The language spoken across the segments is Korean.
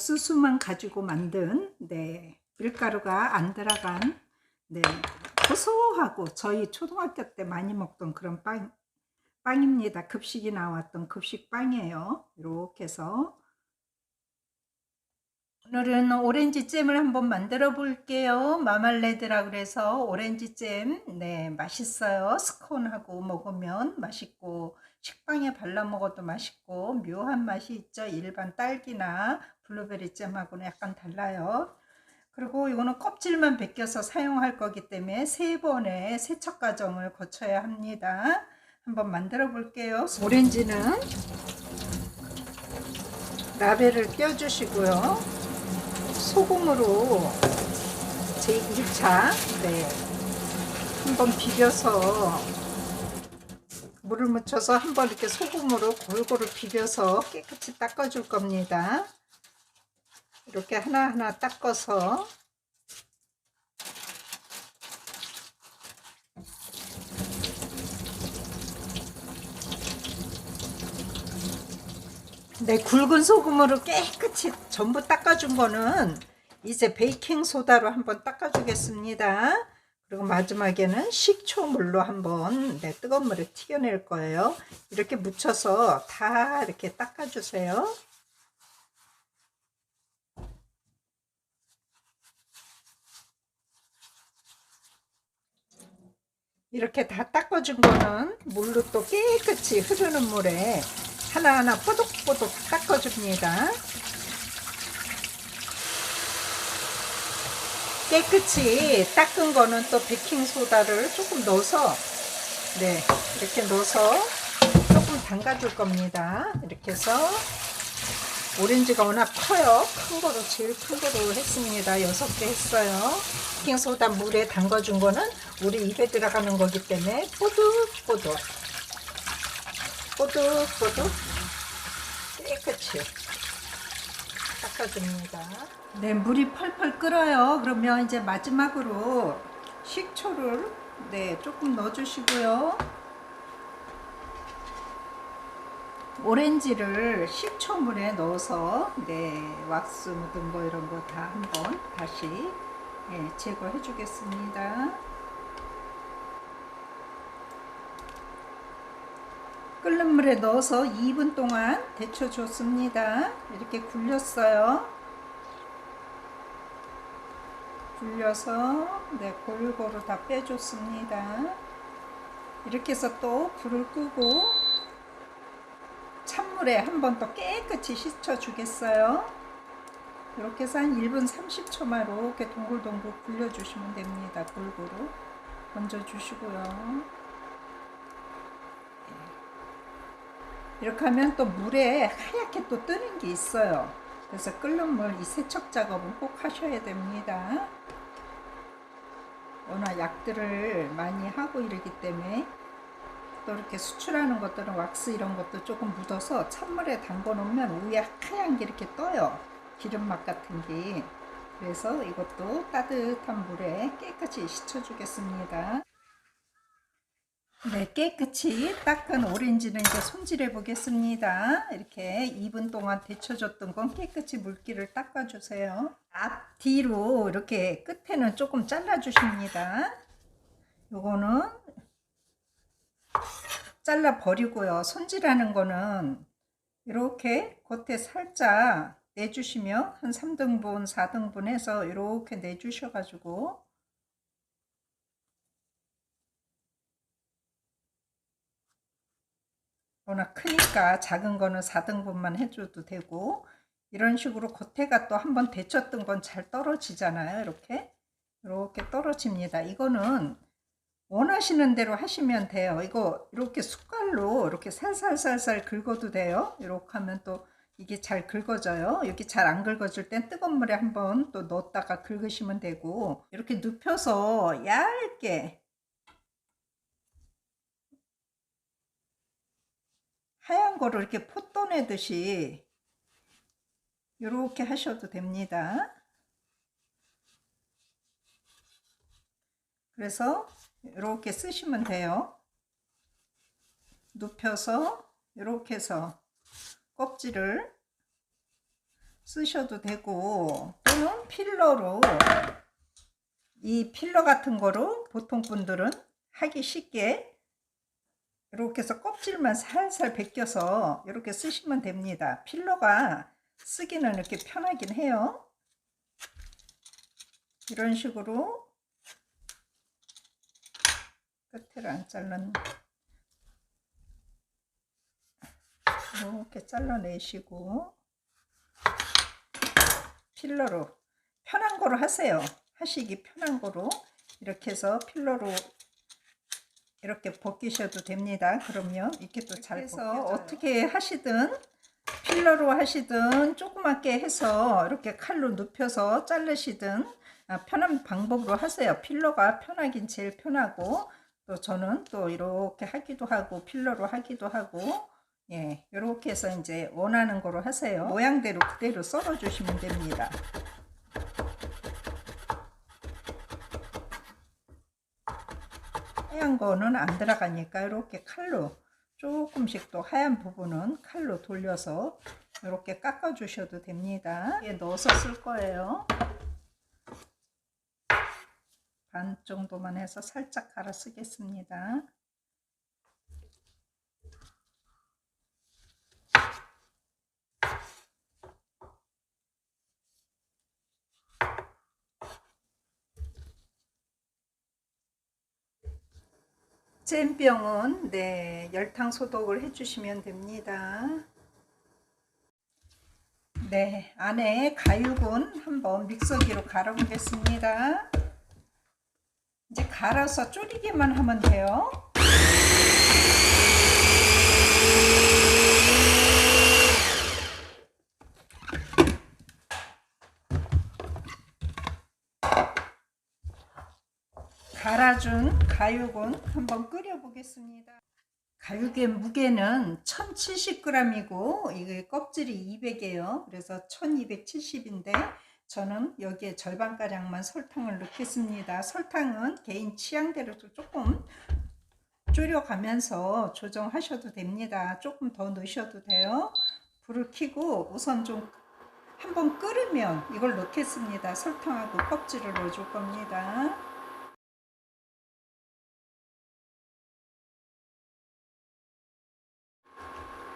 옥수수만 가지고 만든 밀가루가 안 들어간 고소하고 저희 초등학교 때 많이 먹던 그런 빵입니다. 급식이 나왔던 급식빵이에요. 이렇게 해서 오늘은 오렌지 잼을 한번 만들어 볼게요. 마말레드라 그래서 오렌지 잼 맛있어요. 스콘하고 먹으면 맛있고 식빵에 발라 먹어도 맛있고 묘한 맛이 있죠. 일반 딸기나 블루베리 잼하고는 약간 달라요. 그리고 이거는 껍질만 벗겨서 사용할 거기 때문에 3번의 세척 과정을 거쳐야 합니다. 한번 만들어 볼게요. 오렌지는 라벨을 껴주시고요. 소금으로 제1차 한번 비벼서 물을 묻혀서 한번 이렇게 소금으로 골고루 비벼서 깨끗이 닦아 줄 겁니다. 이렇게 하나하나 닦아서 굵은 소금으로 깨끗이 전부 닦아준 거는 이제 베이킹 소다로 한번 닦아주겠습니다. 그리고 마지막에는 식초물로 한번 뜨거운 물에 튀겨낼 거예요. 이렇게 묻혀서 다 이렇게 닦아주세요. 이렇게 다 닦아준 거는 물로 또 깨끗이 흐르는 물에 하나하나 뽀독뽀독 닦아줍니다. 깨끗이 닦은 거는 또 베이킹소다를 조금 넣어서 이렇게 넣어서 조금 담가줄 겁니다. 이렇게 해서 오렌지가 워낙 커요. 큰 거로 제일 큰 거로 했습니다. 6개 했어요. 베이킹소다 물에 담가준 거는 우리 입에 들어가는 거기 때문에 뽀득뽀득 깨끗이 닦아줍니다. 물이 펄펄 끓어요. 그러면 이제 마지막으로 식초를 조금 넣어주시고요. 오렌지를 식초물에 넣어서 왁스 묻은 거 이런 거 다 한번 다시 제거해 주겠습니다. 끓는 물에 넣어서 2분 동안 데쳐줬습니다. 이렇게 굴렸어요. 굴려서 골고루 다 빼줬습니다. 이렇게 해서 또 불을 끄고 찬물에 한 번 더 깨끗이 씻어 주겠어요. 이렇게 해서 한 1분 30초만 이렇게 동글동글 굴려주시면 됩니다. 골고루 건져주시고요. 이렇게 하면 또 물에 하얗게 또 뜨는 게 있어요. 그래서 끓는 물 이 세척 작업은 꼭 하셔야 됩니다. 워낙 약들을 많이 하고 이러기 때문에 또 이렇게 수출하는 것들은 왁스 이런 것도 조금 묻어서 찬물에 담궈 놓으면 위에 하얀 게 이렇게 떠요. 기름막 같은 게. 그래서 이것도 따뜻한 물에 깨끗이 씻어 주겠습니다. 깨끗이 닦은 오렌지는 이제 손질해 보겠습니다. 이렇게 2분 동안 데쳐줬던 건 깨끗이 물기를 닦아 주세요. 앞뒤로 이렇게 끝에는 조금 잘라 주십니다. 요거는 잘라 버리고요. 손질하는 거는 이렇게 겉에 살짝 내주시면 한 3등분 4등분 해서 이렇게 내주셔 가지고 워낙 크니까 작은 거는 4등분만 해줘도 되고 이런 식으로 겉에가 또 한번 데쳤던 건 잘 떨어지잖아요. 이렇게 떨어집니다. 이거는 원하시는 대로 하시면 돼요. 이거 이렇게 숟갈로 이렇게 살살살살 긁어도 돼요. 이렇게 하면 또 이게 잘 긁어져요. 여기 잘 안 긁어질 땐 뜨거운 물에 한번 또 넣었다가 긁으시면 되고 이렇게 눕혀서 얇게 하얀 거를 이렇게 포 떠내듯이 이렇게 하셔도 됩니다. 그래서 이렇게 쓰시면 돼요. 눕혀서 이렇게 해서 껍질을 쓰셔도 되고, 또는 필러로, 이 필러 같은 거로 보통 분들은 하기 쉽게 이렇게 해서 껍질만 살살 벗겨서 이렇게 쓰시면 됩니다. 필러가 쓰기는 이렇게 편하긴 해요. 이런 식으로 끝을 안 잘랐, 이렇게 잘라내시고 필러로 편한 거로 하세요. 하시기 편한 거로 이렇게 해서 필러로 이렇게 벗기셔도 됩니다. 그러면 이렇게 또 잘 벗겨져요. 어떻게 하시든 필러로 하시든 조그맣게 해서 이렇게 칼로 눕혀서 자르시든 편한 방법으로 하세요. 필러가 편하긴 제일 편하고, 또 저는 또 이렇게 하기도 하고 필러로 하기도 하고, 예, 이렇게 해서 이제 원하는 거로 하세요. 모양대로 그대로 썰어 주시면 됩니다. 하얀 거는 안 들어가니까 이렇게 칼로 조금씩, 또 하얀 부분은 칼로 돌려서 이렇게 깎아 주셔도 됩니다. 이게 넣어서 쓸 거예요. 반 정도만 해서 살짝 갈아 쓰겠습니다. 잼병은 네, 열탕 소독을 해주시면 됩니다. 네, 안에 가육은 한번 믹서기로 갈아 보겠습니다. 이제 갈아서 졸이기만 하면 돼요. 갈아준 가육은 한번 끓여 보겠습니다. 가육의 무게는 1070g이고 이게 껍질이 200이에요. 그래서 1270인데 저는 여기에 절반가량만 설탕을 넣겠습니다. 설탕은 개인 취향대로 조금 졸여가면서 조정하셔도 됩니다. 조금 더 넣으셔도 돼요. 불을 켜고 우선 좀 한번 끓으면 이걸 넣겠습니다. 설탕하고 껍질을 넣어줄 겁니다.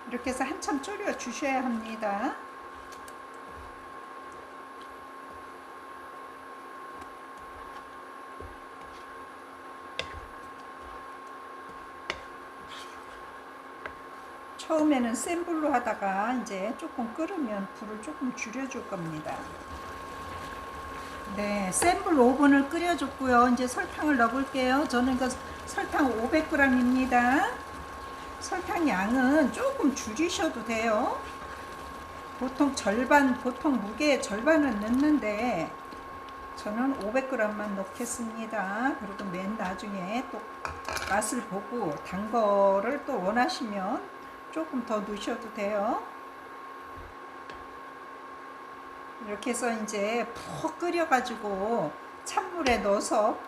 이렇게 해서 한참 졸여 주셔야 합니다. 처음에는 센 불로 하다가 이제 조금 끓으면 불을 조금 줄여줄 겁니다. 네, 센 불 5분을 끓여줬고요. 이제 설탕을 넣어볼게요. 저는 그 설탕 500g입니다. 설탕 양은 조금 줄이셔도 돼요. 보통 무게의 절반은 넣는데 저는 500g만 넣겠습니다. 그리고 맨 나중에 또 맛을 보고 단 거를 또 원하시면 조금 더 넣으셔도 돼요. 이렇게 해서 이제 푹 끓여 가지고 찬물에 넣어서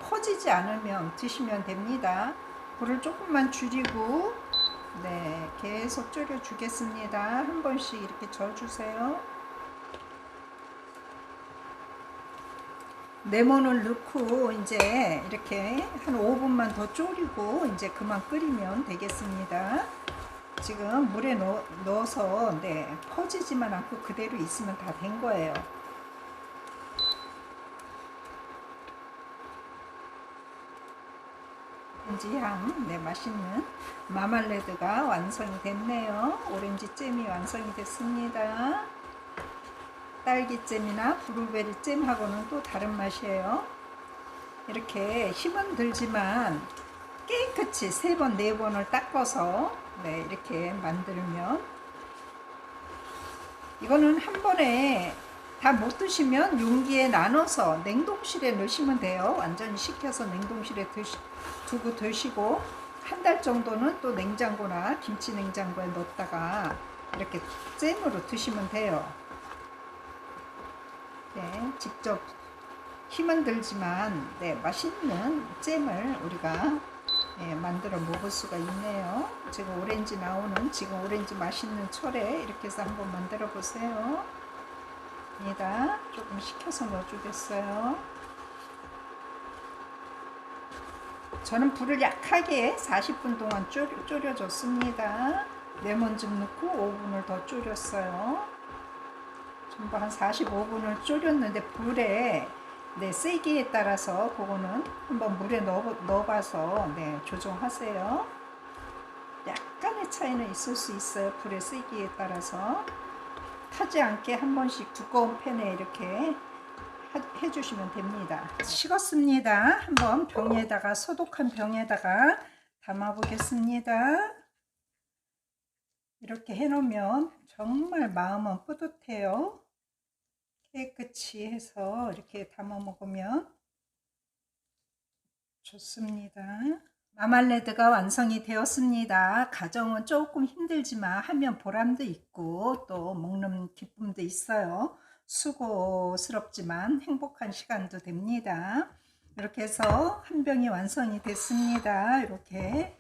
퍼지지 않으면 드시면 됩니다. 불을 조금만 줄이고 네, 계속 졸여 주겠습니다. 한 번씩 이렇게 저어주세요. 레몬을 넣고 이제 이렇게 한 5분만 더 졸이고 이제 그만 끓이면 되겠습니다. 지금 물에 넣어서 네, 퍼지지만 않고 그대로 있으면 다 된 거예요. 오렌지 향, 네, 맛있는 마말레드가 완성이 됐네요. 오렌지 잼이 완성이 됐습니다. 딸기잼이나 블루베리 잼하고는 또 다른 맛이에요. 이렇게 힘은 들지만 깨끗이 3번, 4번을 닦아서 네, 이렇게 만들면 이거는 한 번에 다 못 드시면 용기에 나눠서 냉동실에 넣으시면 돼요. 완전히 식혀서 냉동실에 두고 드시고 한 달 정도는 또 냉장고나 김치 냉장고에 넣었다가 이렇게 잼으로 드시면 돼요. 네, 직접 힘은 들지만 네, 맛있는 잼을 우리가 네, 만들어 먹을 수가 있네요. 지금 오렌지 나오는 지금 오렌지 맛있는 철에 이렇게 해서 한번 만들어 보세요. 조금 식혀서 넣어주겠어요. 저는 불을 약하게 40분 동안 졸여줬습니다. 레몬즙 넣고 5분을 더 졸였어요. 전부 한 45분을 졸였는데 불에 세기에 따라서 그거는 한번 물에 넣어봐서 조정하세요. 약간의 차이는 있을 수 있어요. 불의 세기에 따라서. 타지 않게 한 번씩 두꺼운 팬에 이렇게 해주시면 됩니다. 식었습니다. 한번 병에다가, 소독한 병에다가 담아 보겠습니다. 이렇게 해놓으면 정말 마음은 뿌듯해요. 깨끗이 해서 이렇게 담아 먹으면 좋습니다. 마말레드가 완성이 되었습니다. 가정은 조금 힘들지만 하면 보람도 있고 또 먹는 기쁨도 있어요. 수고스럽지만 행복한 시간도 됩니다. 이렇게 해서 한 병이 완성이 됐습니다. 이렇게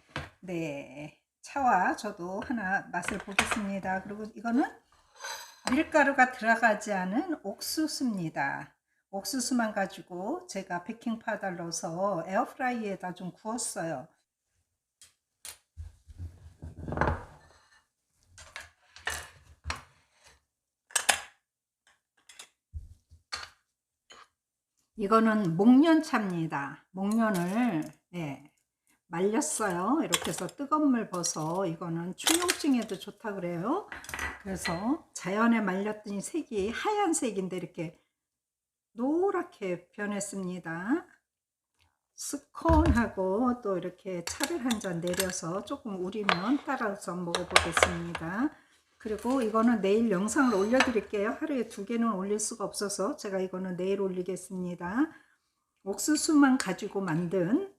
차와 저도 하나 맛을 보겠습니다. 그리고 이거는 밀가루가 들어가지 않은 옥수수입니다. 옥수수만 가지고 제가 베이킹 파우더를 넣어서 에어프라이어에다 좀 구웠어요. 이거는 목련차입니다. 목련을 말렸어요. 이렇게 해서 뜨거운 물 벗어. 이거는 충용증에도 좋다 그래요. 그래서 자연에 말렸더니 색이 하얀색인데 이렇게 노랗게 변했습니다. 스콘하고 또 이렇게 차를 한 잔 내려서 조금 우리면 따라서 먹어보겠습니다. 그리고 이거는 내일 영상을 올려드릴게요. 하루에 2개는 올릴 수가 없어서 제가 이거는 내일 올리겠습니다. 옥수수만 가지고 만든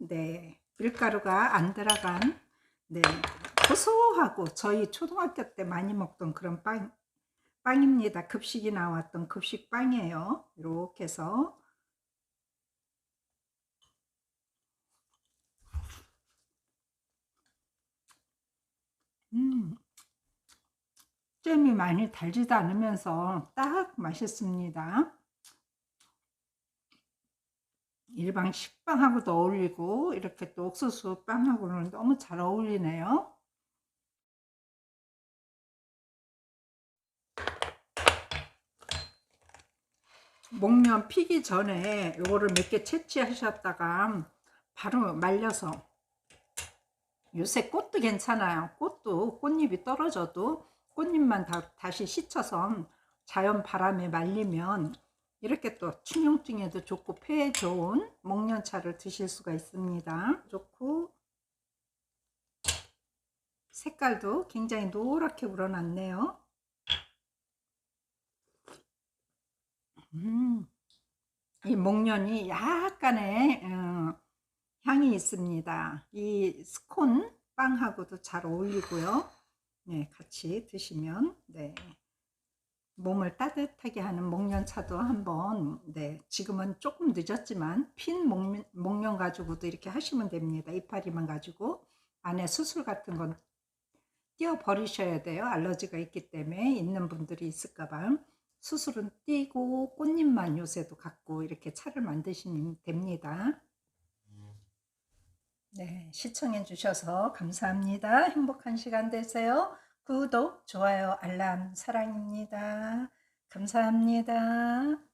밀가루가 안 들어간 고소하고 저희 초등학교 때 많이 먹던 그런 빵입니다. 급식이 나왔던 급식빵이에요. 이렇게 해서 잼이 많이 달지도 않으면서 딱 맛있습니다. 일반 식빵하고도 어울리고 이렇게 또 옥수수 빵하고는 너무 잘 어울리네요. 목련 피기 전에 요거를 몇 개 채취하셨다가 바로 말려서, 요새 꽃도 괜찮아요. 꽃도 꽃잎이 떨어져도 꽃잎만 다시 씻어서 자연 바람에 말리면 이렇게 또 충용증에도 좋고 폐에 좋은 목련차를 드실 수가 있습니다. 좋고 색깔도 굉장히 노랗게 우러났네요. 이 목련이 약간의 향이 있습니다. 이 스콘 빵하고도 잘 어울리고요. 같이 드시면 몸을 따뜻하게 하는 목련차도 한번 지금은 조금 늦었지만 핀 목련 가지고도 이렇게 하시면 됩니다. 이파리만 가지고 안에 수술 같은 건 떼어 버리셔야 돼요. 알러지가 있기 때문에. 있는 분들이 있을까봐. 수술은 떼고 꽃잎만 요새도 갖고 이렇게 차를 만드시면 됩니다. 시청해 주셔서 감사합니다. 행복한 시간 되세요. 구독, 좋아요, 알람 사랑입니다. 감사합니다.